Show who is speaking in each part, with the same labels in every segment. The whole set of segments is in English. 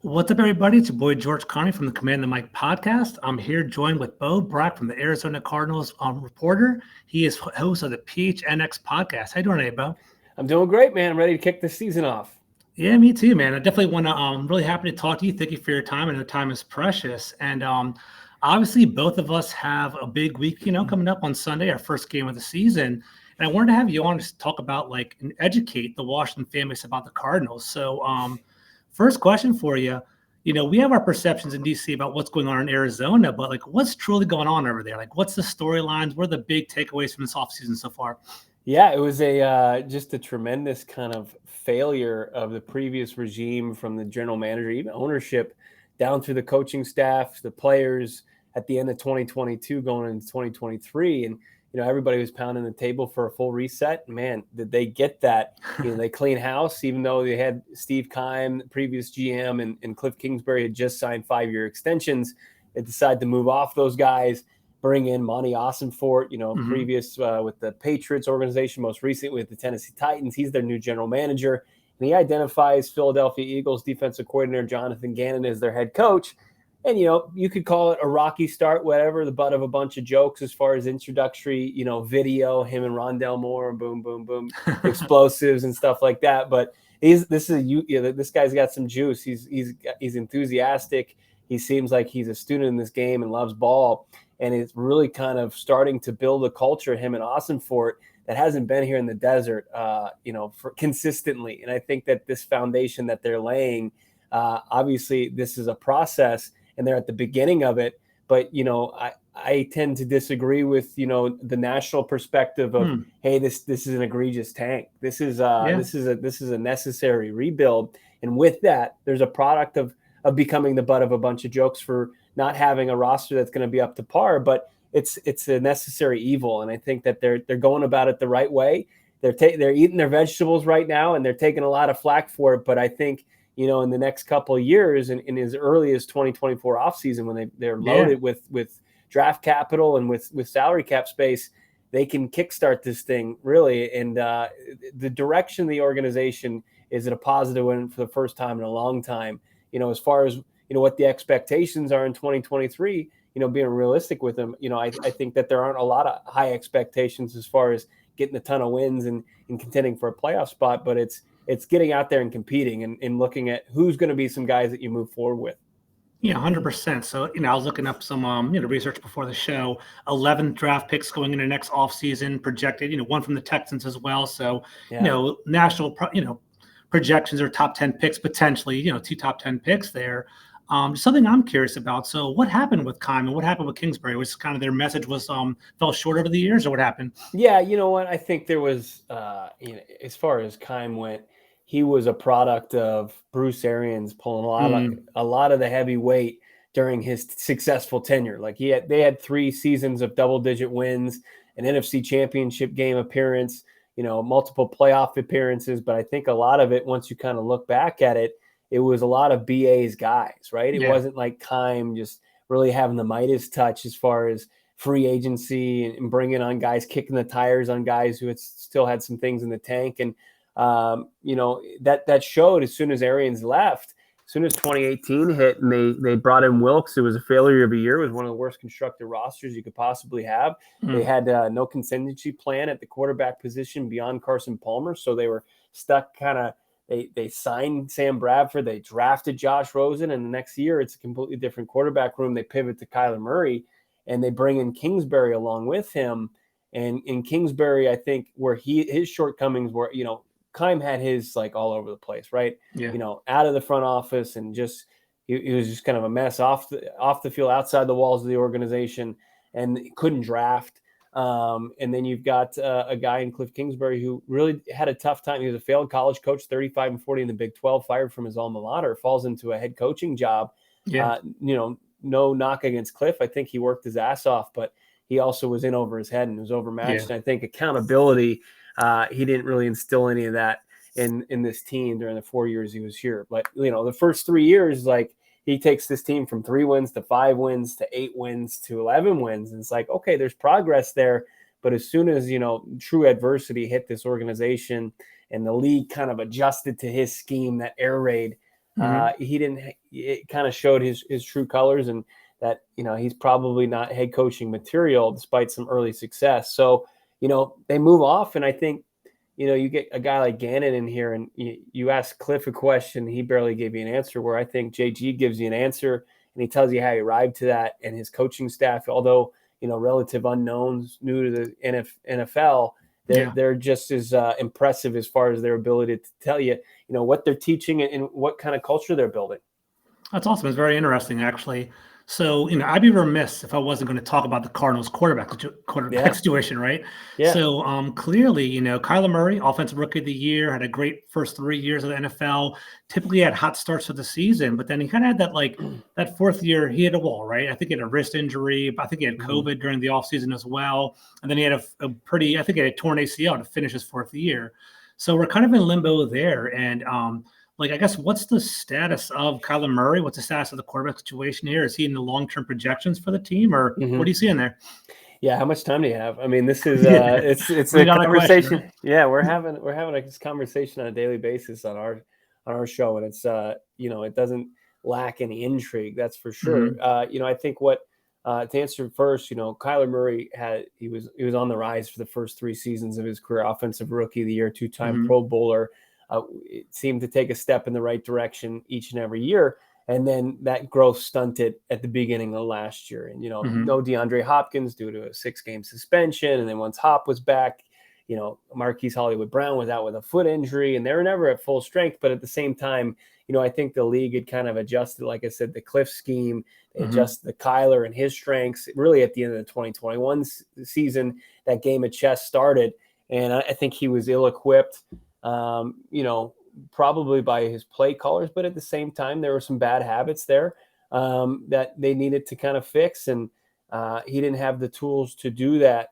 Speaker 1: What's up, everybody? It's your boy George Carmi from the Command and Mike podcast. I'm here joined with Brack from the Arizona Cardinals reporter. He is host of the PHNX podcast. How you doing today, Bo?
Speaker 2: I'm doing great, man. I'm ready to kick the season off.
Speaker 1: Yeah, me too, man. I definitely want to. Really happy to talk to you. Thank you for your time. I know time is precious, and obviously both of us have a big week, coming up on Sunday, our first game of the season. And I wanted to have you on to talk about and educate the Washington fan base about the Cardinals. So, first question for you. We have our perceptions in DC about what's going on in Arizona, but what's truly going on over there? What's the storylines? What are the big takeaways from this offseason so far?
Speaker 2: Yeah, it was just a tremendous kind of failure of the previous regime, from the general manager, even ownership, down through the coaching staff, the players at the end of 2022 going into 2023. And, everybody was pounding the table for a full reset. Man, did they get that? They clean house, even though they had Steve Keim, the previous GM, and Cliff Kingsbury had just signed 5-year extensions. They decided to move off those guys, bring in Monty Ossenfort, previous with the Patriots organization, most recently with the Tennessee Titans. He's their new general manager. And he identifies Philadelphia Eagles defensive coordinator Jonathan Gannon as their head coach. And, you could call it a rocky start, whatever, the butt of a bunch of jokes as far as introductory, video, him and Rondell Moore, boom, boom, boom, explosives and stuff like that. But this guy's got some juice. He's enthusiastic. He seems like he's a student in this game and loves ball. And it's really kind of starting to build a culture, him and Ossenfort, that hasn't been here in the desert, for consistently. And I think that this foundation that they're laying, obviously this is a process and they're at the beginning of it. But, I tend to disagree with, the national perspective of, hey, this is an egregious tank. This is a necessary rebuild. And with that, there's a product of becoming the butt of a bunch of jokes for not having a roster that's going to be up to par, but it's a necessary evil. And I think that they're going about it the right way. They're eating their vegetables right now, and they're taking a lot of flack for it. But I think, in the next couple of years, and in as early as 2024 offseason, when they're loaded with draft capital and with salary cap space, they can kickstart this thing really. And the direction of the organization is at a positive one for the first time in a long time. As far as what the expectations are in 2023, being realistic with them, I think that there aren't a lot of high expectations as far as getting a ton of wins and contending for a playoff spot, but it's getting out there and competing and looking at who's going to be some guys that you move forward with.
Speaker 1: Yeah, 100%. So, I was looking up some, research before the show. 11 draft picks going into next offseason projected, one from the Texans as well. So, national, projections are top 10 picks, potentially, 2 top 10 picks there. Something I'm curious about. So what happened with Keim and what happened with Kingsbury? Was kind of their message was fell short over the years, or what happened?
Speaker 2: Yeah, you know what? I think there was, as far as Keim went, he was a product of Bruce Arians pulling a lot of the heavy weight during his successful tenure. They had 3 seasons of double-digit wins, an NFC Championship game appearance, multiple playoff appearances. But I think a lot of it, once you kind of look back at it, it was a lot of BA's guys, right? It wasn't like Keim just really having the Midas touch as far as free agency and bringing on guys, kicking the tires on guys who still had some things in the tank. And, that showed as soon as Arians left. As soon as 2018 hit and they brought in Wilkes, it was a failure of a year. It was one of the worst constructed rosters you could possibly have. They had no contingency plan at the quarterback position beyond Carson Palmer, so they were stuck kind of. They signed Sam Bradford. They drafted Josh Rosen, and the next year it's a completely different quarterback room. They pivot to Kyler Murray, and they bring in Kingsbury along with him. And in Kingsbury, I think where his shortcomings were, Keim had his all over the place, right?
Speaker 1: Yeah.
Speaker 2: Out of the front office, and just he was just kind of a mess off the field, outside the walls of the organization, and couldn't draft. And then you've got a guy in Cliff Kingsbury who really had a tough time. He was a failed college coach, 35-40 in the Big 12, fired from his alma mater, falls into a head coaching job.
Speaker 1: Yeah.
Speaker 2: No knock against Cliff. I think he worked his ass off, but he also was in over his head and was overmatched.
Speaker 1: Yeah.
Speaker 2: And I think accountability, he didn't really instill any of that in this team during the 4 years he was here. But, the first 3 years, he takes this team from 3 wins to 5 wins to 8 wins to 11 wins. And it's okay, there's progress there. But as soon as, true adversity hit this organization and the league kind of adjusted to his scheme, that air raid, he didn't. It kind of showed his true colors, and that he's probably not head coaching material despite some early success. So they move off, and I think you get a guy like Gannon in here, and you ask Cliff a question, he barely gave you an answer. Where I think JG gives you an answer, and he tells you how he arrived to that, and his coaching staff, although relative unknowns, new to the NFL. They're just as impressive as far as their ability to tell you, what they're teaching and what kind of culture they're building.
Speaker 1: That's awesome. It's very interesting, actually. So, I'd be remiss if I wasn't going to talk about the Cardinals quarterback situation, right?
Speaker 2: Yeah.
Speaker 1: So, clearly, Kyler Murray, offensive rookie of the year, had a great first 3 years of the NFL, typically had hot starts to the season, but then he kind of had that fourth year, he hit a wall, right? I think he had a wrist injury, but I think he had COVID during the offseason as well. And then he had I think he had a torn ACL to finish his fourth year. So we're kind of in limbo there. And, I guess, what's the status of Kyler Murray? What's the status of the quarterback situation here? Is he in the long-term projections for the team, or what do you see in there?
Speaker 2: Yeah, how much time do you have? I mean, this is it's a conversation. Right? Yeah, we're having this conversation on a daily basis on our show, and it's it doesn't lack any intrigue, that's for sure. I think what to answer first, Kyler Murray he was on the rise for the first 3 seasons of his career, offensive rookie of the year, 2-time Pro Bowler. It seemed to take a step in the right direction each and every year. And then that growth stunted at the beginning of last year. And, no DeAndre Hopkins due to a 6-game suspension. And then once Hop was back, Marquise Hollywood Brown was out with a foot injury, and they were never at full strength. But at the same time, I think the league had kind of adjusted, like I said, the Cliff scheme. They adjusted the Kyler and his strengths. Really, at the end of the 2021 season, that game of chess started. And I think he was ill-equipped. Probably by his play callers, but at the same time, there were some bad habits there that they needed to kind of fix. And he didn't have the tools to do that,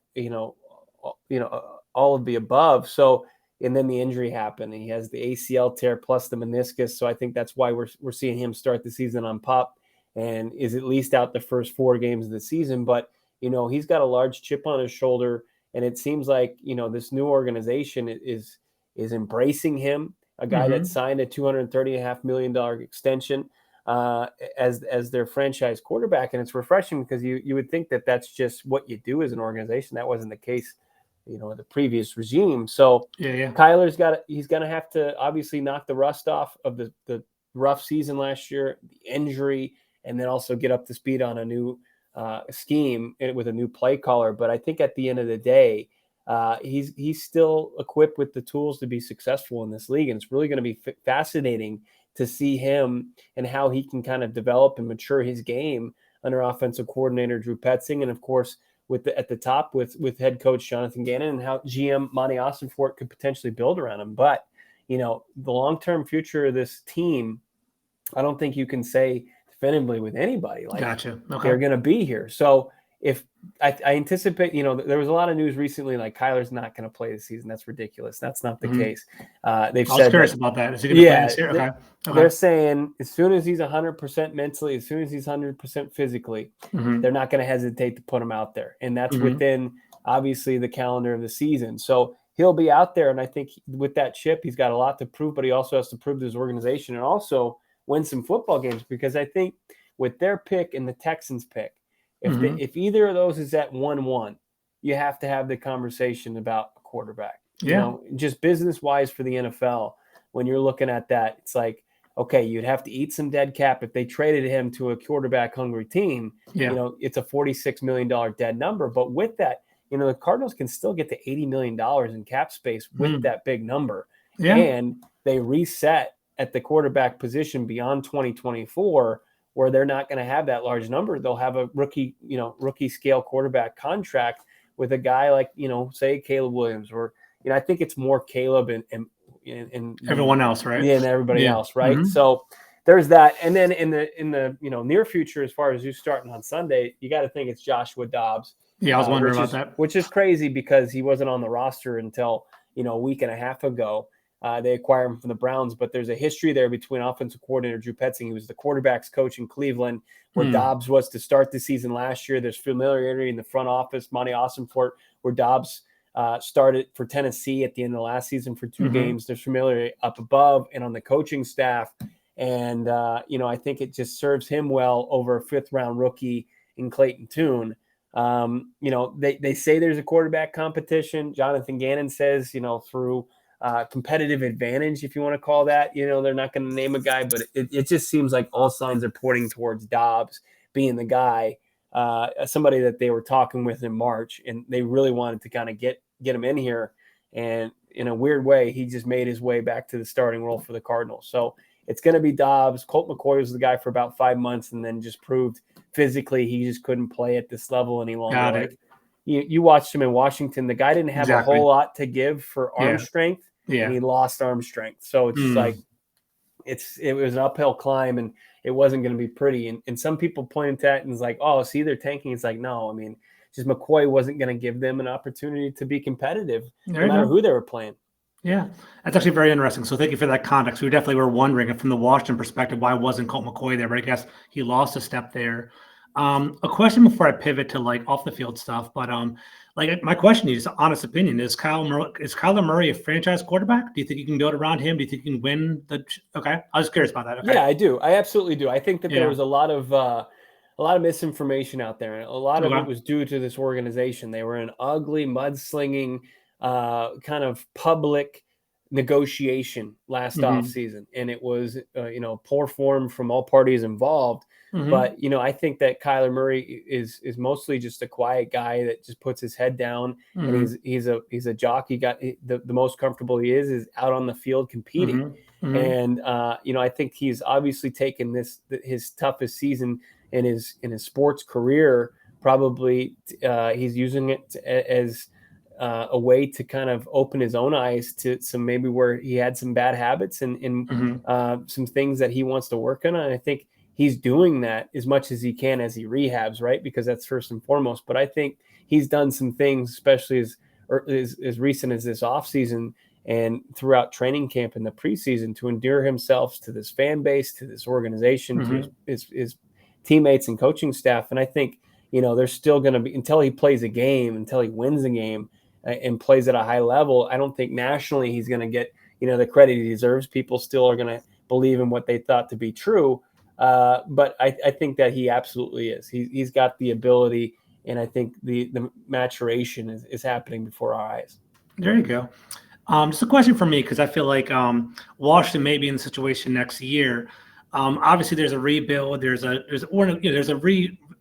Speaker 2: all of the above. So, and then the injury happened. He has the ACL tear plus the meniscus. So I think that's why we're seeing him start the season on PUP and is at least out the first 4 games of the season. But, he's got a large chip on his shoulder. And it seems like, this new organization is embracing him, a guy that signed a $230.5 million extension as their franchise quarterback. And it's refreshing because you would think that that's just what you do as an organization. That wasn't the case, the previous regime. So Kyler's he's going to have to obviously knock the rust off of the rough season last year, the injury, and then also get up to speed on a new scheme with a new play caller. But I think at the end of the day, he's still equipped with the tools to be successful in this league. And it's really going to be fascinating to see him and how he can kind of develop and mature his game under offensive coordinator Drew Petzing. And of course, at the top with head coach Jonathan Gannon, and how GM Monty Ossenfort could potentially build around him. But, the long-term future of this team, I don't think you can say definitively with anybody.
Speaker 1: Gotcha. Okay.
Speaker 2: They're going to be here. So if I anticipate, there was a lot of news recently, like Kyler's not going to play this season. That's ridiculous. That's not the case. They've said. I was
Speaker 1: curious about that. Is he going to play this year? Okay.
Speaker 2: They're saying as soon as he's 100% mentally, as soon as he's 100% physically, they're not going to hesitate to put him out there. And that's within, obviously, the calendar of the season. So he'll be out there. And I think with that chip, he's got a lot to prove, but he also has to prove to his organization and also win some football games, because I think with their pick and the Texans pick, if either of those is at 1-1, you have to have the conversation about a quarterback. Just business-wise for the NFL, when you're looking at that, it's like, okay, you'd have to eat some dead cap if they traded him to a quarterback-hungry team. It's a $46 million dead number. But with that, the Cardinals can still get to $80 million in cap space with that big number. And they reset at the quarterback position beyond 2024, where they're not going to have that large number. They'll have a rookie scale quarterback contract with a guy like, say Caleb Williams, or, I think it's more Caleb and
Speaker 1: everyone else, right?
Speaker 2: Yeah, and everybody else, right? So there's that. And then in the near future, as far as who's starting on Sunday, you got to think it's Joshua Dobbs.
Speaker 1: Yeah, I was wondering about that.
Speaker 2: Which is crazy because he wasn't on the roster until, a week and a half ago. They acquired him from the Browns, but there's a history there between offensive coordinator Drew Petzing. He was the quarterback's coach in Cleveland, where Dobbs was to start the season last year. There's familiarity in the front office, Monty Ossenfort, where Dobbs started for Tennessee at the end of last season for 2 games. There's familiarity up above and on the coaching staff. And, I think it just serves him well over a 5th-round rookie in Clayton Tune. They say there's a quarterback competition. Jonathan Gannon says, through competitive advantage, if you want to call that, they're not going to name a guy, but it just seems like all signs are pointing towards Dobbs being the guy, somebody that they were talking with in March, and they really wanted to kind of get him in here. And in a weird way, he just made his way back to the starting role for the Cardinals. So it's going to be Dobbs. Colt McCoy was the guy for about 5 months and then just proved physically he just couldn't play at this level any longer.
Speaker 1: Got it.
Speaker 2: You watched him in Washington. The guy didn't have a whole lot to give for arm strength, and he lost arm strength. So it's like it was an uphill climb, and it wasn't going to be pretty. And some people pointed to that and it's like, oh, see, they're tanking. It's like, no, I mean, just McCoy wasn't going to give them an opportunity to be competitive no matter who they were playing.
Speaker 1: Yeah, that's actually very interesting. So thank you for that context. We definitely were wondering from the Washington perspective, why wasn't Colt McCoy there? But I guess he lost a step there. A question before I pivot to off the field stuff, but my question is, honest opinion, is Kyler Murray a franchise quarterback? Do you think you can build around him? Do you think you can win okay? I was curious about that. Okay.
Speaker 2: Yeah, I do. I absolutely do. I think that there was a lot of misinformation out there. A lot of it was due to this organization. They were an ugly, mudslinging, kind of public negotiation last offseason, and it was poor form from all parties involved. But I think that Kyler Murray is mostly just a quiet guy that just puts his head down, and he's a jock. He got the most comfortable he is out on the field competing, and I think he's obviously taken his toughest season in his sports career. Probably he's using it as a way to kind of open his own eyes to some maybe where he had some bad habits and some things that he wants to work on. And I think he's doing that as much as he can as he rehabs, right? Because that's first and foremost. But I think he's done some things, especially as recent as this offseason and throughout training camp in the preseason, to endear himself to this fan base, to this organization, to his teammates and coaching staff. And I think, there's still going to be, until he plays a game, until he wins a game and plays at a high level, I don't think nationally he's going to get, the credit he deserves. People still are going to believe in what they thought to be true. But I think that he absolutely is. He's got the ability, and I think the maturation is happening before our eyes.
Speaker 1: There you go. Just a question for me, because I feel like Washington may be in the situation next year. Obviously, there's a rebuild. There's a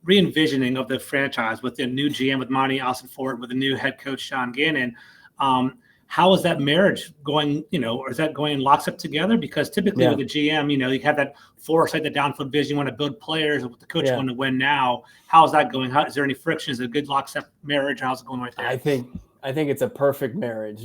Speaker 1: re-envisioning of the franchise with the new GM, with Monty Alston-Ford, with the new head coach Sean Gannon. How is that marriage going? Or is that going in lockstep together? Because typically with the GM, you have that foresight, the downfield vision. You want to build players. With the coach, you want to win now. How is that going? Is there any friction? Is it a good lockstep marriage? How's it going right there?
Speaker 2: I think it's a perfect marriage.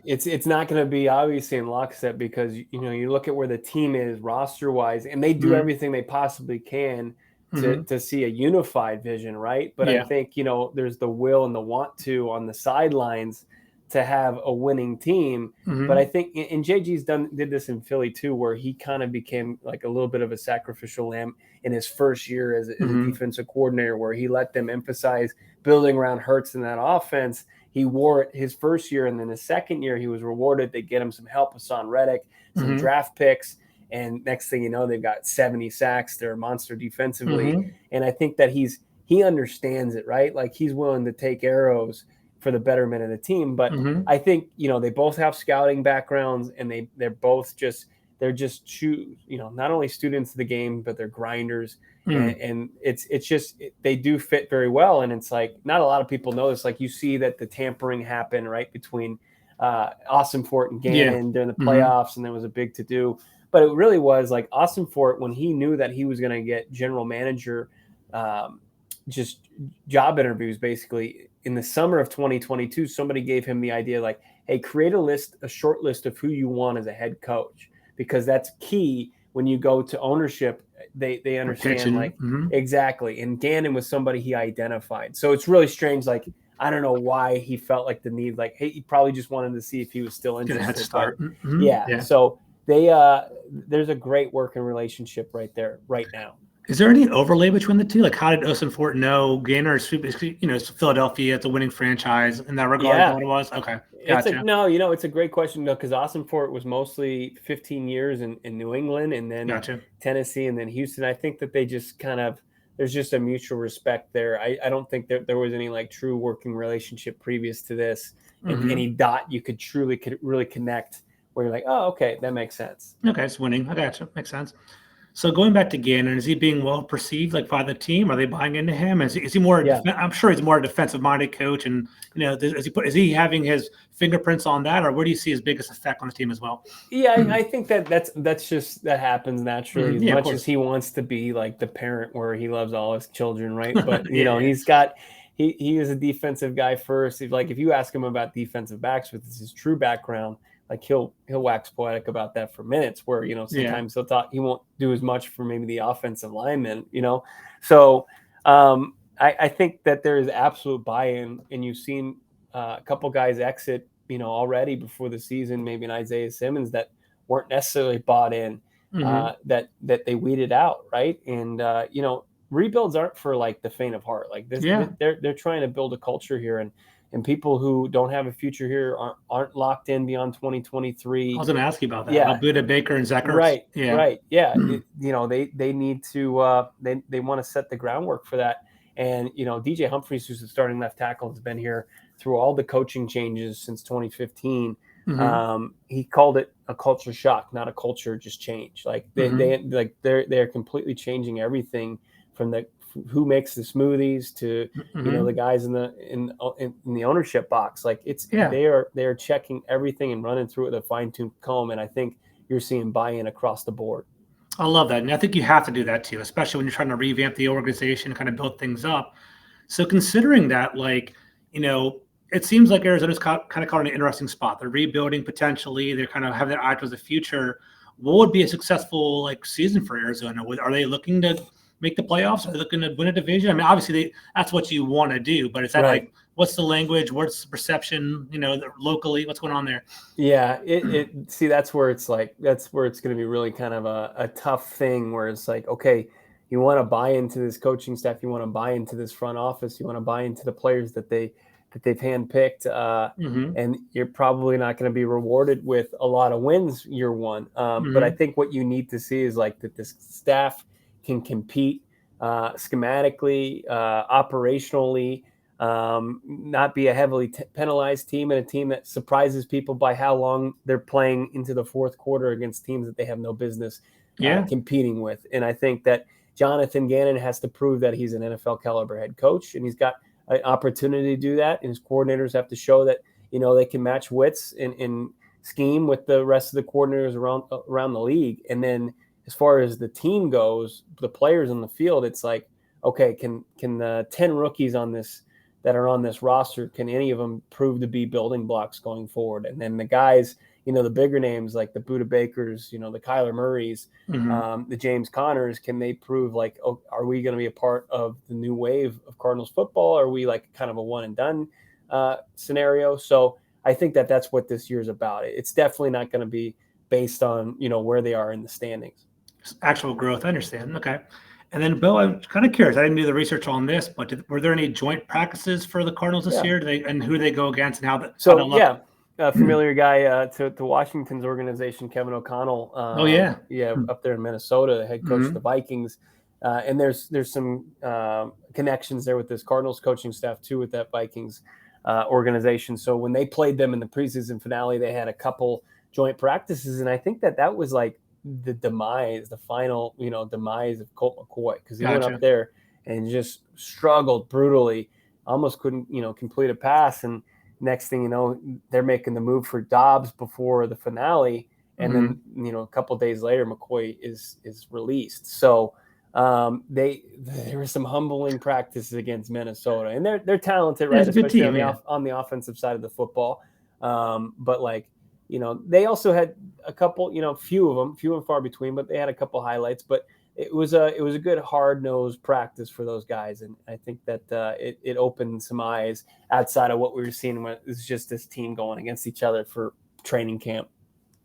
Speaker 2: It's not going to be obviously in lockstep because you look at where the team is roster wise, and they do everything they possibly can to see a unified vision, right? But I think there's the will and the want to on the sidelines to have a winning team. But I think, and JG's did this in Philly too, where he kind of became like a little bit of a sacrificial lamb in his first year as a defensive coordinator, where he let them emphasize building around Hurts in that offense. He wore it his first year, and then his second year he was rewarded. They get him some help with Son Reddick, some draft picks, and next thing you know, they've got 70 sacks. They're a monster defensively. And I think that he understands it, right? Like, he's willing to take arrows for the betterment of the team. But I think, they both have scouting backgrounds, and they're both they're just not only students of the game, but they're grinders. And it's just, they do fit very well. And it's like, not a lot of people know this. Like, you see that the tampering happened right between Austin Fort and Gannon during the playoffs. And there was a big to-do, but it really was like Austin Fort, when he knew that he was going to get general manager, just job interviews, basically in the summer of 2022, somebody gave him the idea, like, hey, create a short list of who you want as a head coach, because that's key when you go to ownership. They understand exactly. And Gannon was somebody he identified. So it's really strange. Like, I don't know why he felt like the need, like, hey, he probably just wanted to see if he was still interested.
Speaker 1: Head start.
Speaker 2: So they there's a great working relationship right there right now.
Speaker 1: Is there any overlay between the two? Like, how did Fort know Gainer is, Philadelphia, it's a winning franchise in that regard? Is that
Speaker 2: Yeah.
Speaker 1: what it was? Okay,
Speaker 2: It's
Speaker 1: gotcha.
Speaker 2: it's a great question though, because Fort was mostly 15 years in New England and then
Speaker 1: Gotcha.
Speaker 2: Tennessee and then Houston. I think that they just there's just a mutual respect there. I don't think that there was any like true working relationship previous to this, and
Speaker 1: Hmm.
Speaker 2: any dot you could really connect where you're like, oh, okay, that makes sense.
Speaker 1: Okay, it's winning. I gotcha. Makes sense. So going back to Gannon, is he being well perceived like by the team? Are they buying into him? Is he more?
Speaker 2: Yeah.
Speaker 1: I'm sure he's more a defensive minded coach, and is he having his fingerprints on that, or where do you see his biggest effect on the team as well?
Speaker 2: Yeah, I think that's just that happens naturally. As
Speaker 1: Yeah, of
Speaker 2: much as
Speaker 1: course.
Speaker 2: he wants to be like the parent where he loves all his children, right? But
Speaker 1: Yeah, yeah.
Speaker 2: he is a defensive guy first. If you ask him about defensive backs with his true background, like he'll wax poetic about that for minutes. Where
Speaker 1: Yeah.
Speaker 2: sometimes he won't do as much for maybe the offensive linemen. So I think that there is absolute buy-in, and you've seen a couple guys exit already before the season, maybe an Isaiah Simmons that weren't necessarily bought in,
Speaker 1: Hmm.
Speaker 2: that they weeded out, right? And rebuilds aren't for like the faint of heart. Like this,
Speaker 1: Yeah.
Speaker 2: they're trying to build a culture here, and people who don't have a future here aren't locked in beyond
Speaker 1: I
Speaker 2: 2023.
Speaker 1: was going to ask you about that.
Speaker 2: Yeah,
Speaker 1: About Buda Baker and Zach Ertz.
Speaker 2: right,
Speaker 1: Yeah.
Speaker 2: right. Yeah, they need to they want to set the groundwork for that. And DJ Humphries, who's the starting left tackle, has been here through all the coaching changes since 2015.
Speaker 1: Hmm.
Speaker 2: He called it a culture shock, not a culture just change. Like they're completely changing everything from who makes the smoothies to
Speaker 1: Hmm.
Speaker 2: the guys in the ownership box. Like
Speaker 1: Yeah.
Speaker 2: they are checking everything and running through it with a fine-tooth comb. And I think you're seeing buy-in across the board.
Speaker 1: I love that. And I think you have to do that too, especially when you're trying to revamp the organization, kind of build things up. So considering that, it seems like Arizona's kind of caught in an interesting spot. They're rebuilding potentially. They're kind of have their eye towards the future. What would be a successful season for Arizona? Are they looking to make the playoffs? Are they looking to win a division? I mean, obviously that's what you want to do, but is that
Speaker 2: Right.
Speaker 1: what's the language? What's the perception? Locally, what's going on there?
Speaker 2: Yeah, see, that's where it's going to be really kind of a tough thing where it's like, okay, you want to buy into this coaching staff, you want to buy into this front office, you want to buy into the players that they've handpicked,
Speaker 1: Hmm.
Speaker 2: and you're probably not going to be rewarded with a lot of wins year one. But I
Speaker 1: Hmm.
Speaker 2: think what you need to see is like that this staff can compete schematically, operationally, not be a heavily penalized team, and a team that surprises people by how long they're playing into the fourth quarter against teams that they have no business
Speaker 1: Yeah.
Speaker 2: competing with. And I think that Jonathan Gannon has to prove that he's an NFL caliber head coach, and he's got an opportunity to do that. And his coordinators have to show that they can match wits and scheme with the rest of the coordinators around the league. And then as far as the team goes, the players on the field, it's like, okay, can the 10 rookies that are on this roster, can any of them prove to be building blocks going forward? And then the guys, the bigger names like the Buda Bakers, the Kyler Murrays,
Speaker 1: Hmm.
Speaker 2: the James Connors, can they prove like, oh, are we going to be a part of the new wave of Cardinals football? Are we like kind of a one and done scenario? So I think that that's what this year's about. It's definitely not going to be based on, where they are in the standings.
Speaker 1: Actual growth. I understand. Okay. And then, Bill, I'm kind of curious. I didn't do the research on this, but were there any joint practices for the Cardinals this
Speaker 2: Yeah.
Speaker 1: year? And who do they go against, and how that
Speaker 2: So
Speaker 1: look?
Speaker 2: yeah, a familiar guy to Washington's organization, Kevin O'Connell.
Speaker 1: Oh yeah.
Speaker 2: Up there in Minnesota, the head coach of
Speaker 1: Hmm.
Speaker 2: the Vikings. And there's some connections there with this Cardinals coaching staff too, with that Vikings organization. So when they played them in the preseason finale, they had a couple joint practices, and I think that was like the final demise of Colt McCoy, because he went
Speaker 1: Gotcha.
Speaker 2: up there and just struggled brutally, almost couldn't complete a pass, and next thing you know, they're making the move for Dobbs before the finale, and
Speaker 1: Hmm.
Speaker 2: then a couple days later, McCoy is released. So there were some humbling practices against Minnesota, and they're talented, right?
Speaker 1: It's a good
Speaker 2: Especially
Speaker 1: team. Yeah.
Speaker 2: on the offensive side of the football. But like they also had a couple, few and far between, but they had a couple highlights. But it was a good hard nosed practice for those guys, and I think that it opened some eyes outside of what we were seeing when it was just this team going against each other for training camp.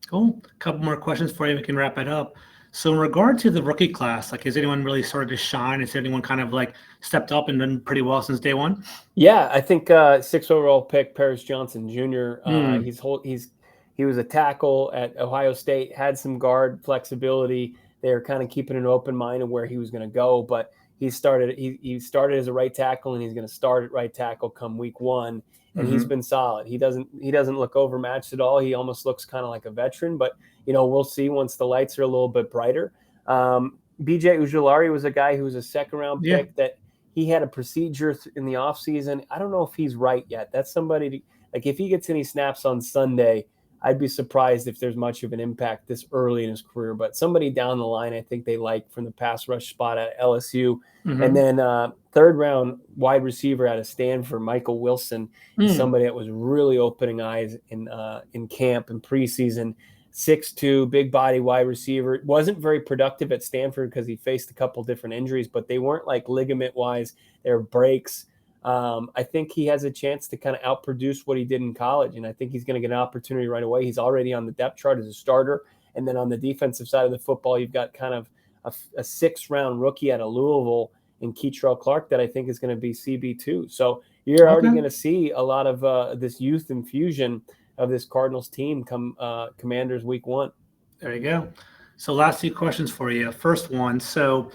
Speaker 1: Cool. A couple more questions for you. We can wrap it up. So in regard to the rookie class, like, has anyone really started to shine? Has anyone kind of like stepped up and done pretty well since day one?
Speaker 2: Yeah, I think 6th overall pick Paris Johnson Jr.
Speaker 1: Mm,
Speaker 2: He was a tackle at Ohio State, had some guard flexibility. They were kind of keeping an open mind of where he was going to go, but he started as a right tackle, and he's going to start at right tackle come week 1, and he's
Speaker 1: hmm.
Speaker 2: been solid. He doesn't look overmatched at all. He almost looks kind of like a veteran, but we'll see once the lights are a little bit brighter. BJ Ujulari was a guy who was a second round
Speaker 1: Yeah.
Speaker 2: pick that he had a procedure in the offseason. I don't know if he's right yet. That's somebody like if he gets any snaps on Sunday, I'd be surprised if there's much of an impact this early in his career. But somebody down the line, I think they like from the pass rush spot at LSU. And
Speaker 1: Hmm.
Speaker 2: then third round wide receiver out of Stanford, Michael Wilson, is
Speaker 1: Mm.
Speaker 2: somebody that was really opening eyes in camp and preseason. 6'2", big body wide receiver. Wasn't very productive at Stanford because he faced a couple different injuries, but they weren't like ligament wise. They were breaks. I think he has a chance to kind of outproduce what he did in college, and I think he's going to get an opportunity right away. He's already on the depth chart as a starter, and then on the defensive side of the football, you've got kind of a 6th round rookie out of Louisville in Keitrell Clark that I think is going to be CB2. So you're already
Speaker 1: Okay.
Speaker 2: going to see a lot of this youth infusion of this Cardinals team come Commanders week 1.
Speaker 1: There you go. So last 2 questions for you. First one. So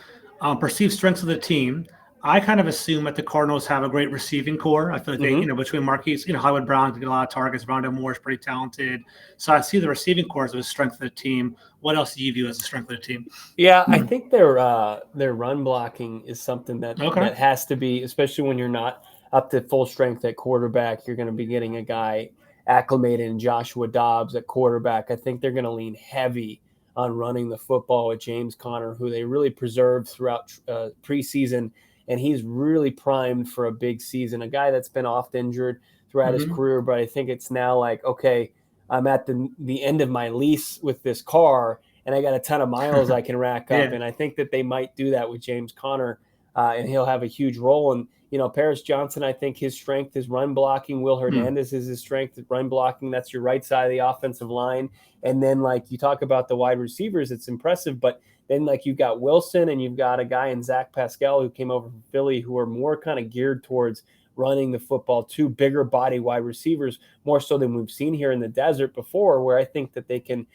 Speaker 1: perceived strengths of the team. I kind of assume that the Cardinals have a great receiving core. I feel like they,
Speaker 2: Mm-hmm.
Speaker 1: between Marquise, Hollywood Brown can get a lot of targets. Rondo Moore is pretty talented. So I see the receiving core as a strength of the team. What else do you view as a strength of the team?
Speaker 2: Yeah, I think their run blocking is something
Speaker 1: Okay.
Speaker 2: that has to be, especially when you're not up to full strength at quarterback. You're going to be getting a guy acclimated in Joshua Dobbs at quarterback. I think they're going to lean heavy on running the football with James Conner, who they really preserved throughout preseason, and he's really primed for a big season. A guy that's been oft injured throughout his
Speaker 1: Hmm.
Speaker 2: career, but I think it's now like, okay, I'm at the end of my lease with this car, and I got a ton of miles I can rack up.
Speaker 1: Yeah.
Speaker 2: And I think that they might do that with James Conner, and he'll have a huge role. And, Paris Johnson, I think his strength is run blocking. Will
Speaker 1: Hmm.
Speaker 2: Hernandez is his strength at run blocking. That's your right side of the offensive line. And then, like, you talk about the wide receivers, it's impressive. But then, like, you've got Wilson and you've got a guy in Zach Pascal who came over from Philly who are more kind of geared towards running the football, 2 bigger body wide receivers, more so than we've seen here in the desert before, where I think that they can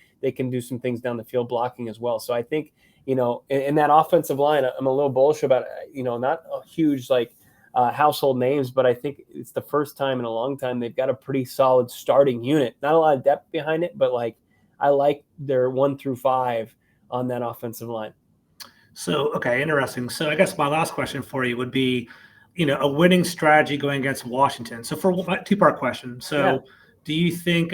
Speaker 2: do some things down the field blocking as well. So I think, in that offensive line, I'm a little bullish about, not a huge household names, but I think it's the first time in a long time they've got a pretty solid starting unit. Not a lot of depth behind it, but I like their 1 through 5 on that offensive line.
Speaker 1: So, okay, interesting. So I guess my last question for you would be, a winning strategy going against Washington. So for my 2-part question.
Speaker 2: Yeah.
Speaker 1: So do you think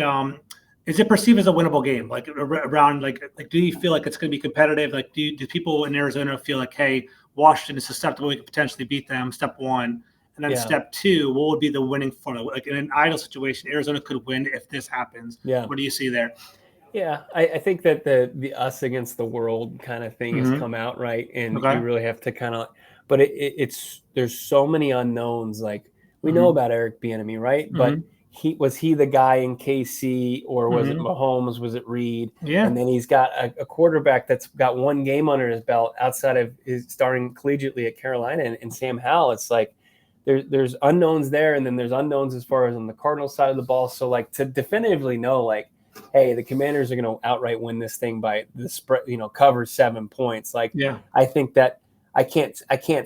Speaker 1: is it perceived as a winnable game? Like around like do you feel like it's going to be competitive? Like do people in Arizona feel like, hey, Washington is susceptible, we could potentially beat them, step one. And then
Speaker 2: Yeah.
Speaker 1: step 2, what would be the winning formula? Like in an ideal situation, Arizona could win if this happens.
Speaker 2: Yeah.
Speaker 1: What do you see there?
Speaker 2: Yeah, I think that the us against the world kind of thing has
Speaker 1: Hmm.
Speaker 2: come out, right, and you
Speaker 1: Okay.
Speaker 2: really have to kind of, but it's there's so many unknowns. Like we know
Speaker 1: Hmm.
Speaker 2: about Eric Bieniemy, right? But
Speaker 1: Hmm.
Speaker 2: he the guy in KC, or was it
Speaker 1: Hmm.
Speaker 2: Mahomes? Was it Reed?
Speaker 1: Yeah.
Speaker 2: And then he's got a quarterback that's got 1 game under his belt outside of his starting collegiately at Carolina, and Sam Howell. It's like there's unknowns there, and then there's unknowns as far as on the Cardinals side of the ball. So like to definitively know, like, hey, the Commanders are going to outright win this thing by the spread, cover 7 points. Like,
Speaker 1: Yeah.
Speaker 2: I think that I can't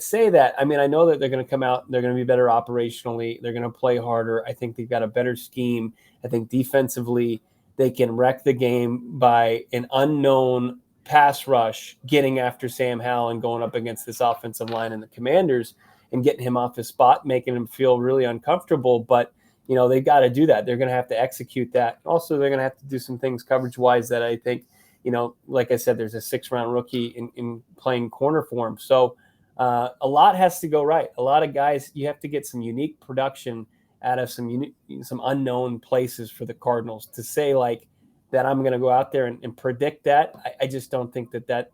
Speaker 2: say that. I mean, I know that they're going to come out, they're going to be better operationally, they're going to play harder. I think they've got a better scheme. I think defensively they can wreck the game by an unknown pass rush, getting after Sam Howell and going up against this offensive line and the Commanders and getting him off his spot, making him feel really uncomfortable. But they've got to do that. They're going to have to execute that. Also, they're going to have to do some things coverage-wise that I think, like I said, there's a 6th-round rookie in playing corner for him. So a lot has to go right. A lot of guys, you have to get some unique production out of some unknown places for the Cardinals to say like that I'm going to go out there and predict that. I just don't think that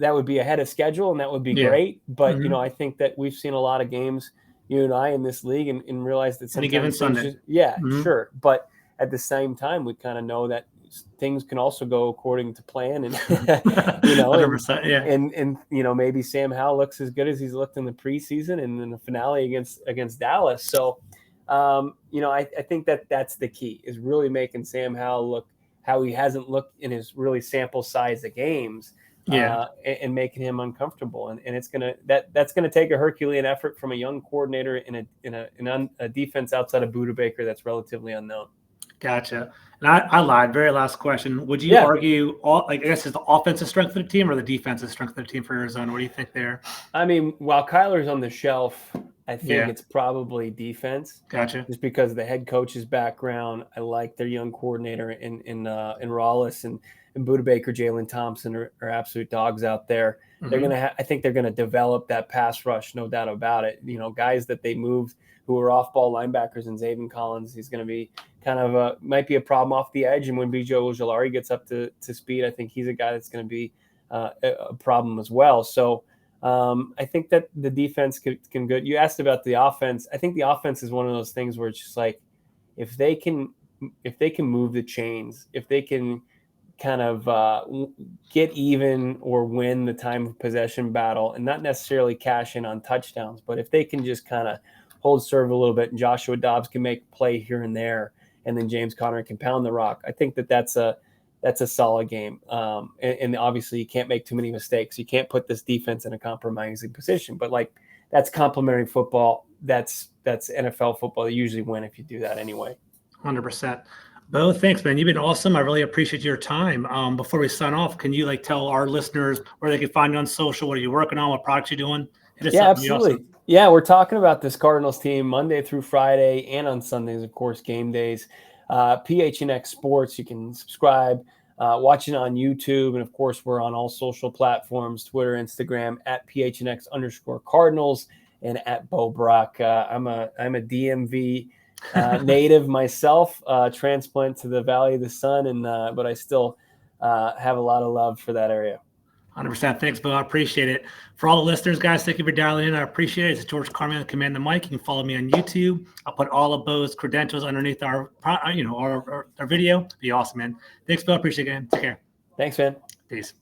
Speaker 2: would be ahead of schedule, and that would be
Speaker 1: Yeah.
Speaker 2: great. But,
Speaker 1: Hmm.
Speaker 2: I think that we've seen a lot of games, you and I, in this league, and realize that
Speaker 1: Any given
Speaker 2: sometimes things
Speaker 1: Sunday.
Speaker 2: just, yeah,
Speaker 1: Hmm.
Speaker 2: sure. But at the same time, we kind of know that things can also go according to plan, and you know,
Speaker 1: 100%, yeah.
Speaker 2: and you know, maybe Sam Howell looks as good as he's looked in the preseason and in the finale against Dallas. So, you know, I think that's the key, is really making Sam Howell look how he hasn't looked in his really sample size of games.
Speaker 1: Yeah.
Speaker 2: And making him uncomfortable, and it's that's gonna take a Herculean effort from a young coordinator in a defense outside of Budda Baker that's relatively unknown.
Speaker 1: Gotcha. And I lied. Very last question. Would you argue, I guess, is the offensive strength of the team or the defensive strength of the team for Arizona? What do you think there?
Speaker 2: I mean, while Kyler's on the shelf, I think it's probably defense.
Speaker 1: Gotcha.
Speaker 2: Just because of the head coach's background, I like their young coordinator in Rawlis and Budda Baker, Jalen Thompson are absolute dogs out there. Mm-hmm. They're gonna, I think they're gonna develop that pass rush, no doubt about it. You know, guys that they moved who are off-ball linebackers, and Zaven Collins, he's going to be kind of might be a problem off the edge. And when Bijan Ojulari gets up to speed, I think he's a guy that's going to be a problem as well. So I think that the defense can good. You asked about the offense. I think the offense is one of those things where it's just like, if they can move the chains, if they can kind of get even or win the time of possession battle, and not necessarily cash in on touchdowns, but if they can just kind of hold serve a little bit, and Joshua Dobbs can make a play here and there, and then James Conner can pound the rock, I think that's a solid game. And obviously you can't make too many mistakes. You can't put this defense in a compromising position, but like, that's complimentary football. That's NFL football. You usually win if you do that anyway.
Speaker 1: 100%. Bo, thanks, man. You've been awesome. I really appreciate your time. Before we sign off, can you tell our listeners where they can find you on social? What are you working on? What products you're doing?
Speaker 2: Yeah, absolutely. Awesome. Yeah, we're talking about this Cardinals team Monday through Friday, and on Sundays, of course, game days. PHNX Sports, you can subscribe, watch it on YouTube, and of course, we're on all social platforms, Twitter, Instagram, at @PHNX_Cardinals, and at Bo Brack. I'm a DMV native myself, transplant to the Valley of the Sun, and but I still have a lot of love for that area.
Speaker 1: 100%. Thanks, Bo. I appreciate it. For all the listeners, guys, thank you for dialing in. I appreciate it. It's George Carmi on Command the Mic. You can follow me on YouTube. I'll put all of Bo's credentials underneath our video. It'd be awesome, man. Thanks, Bo. I appreciate it again. Take care.
Speaker 2: Thanks, man.
Speaker 1: Peace.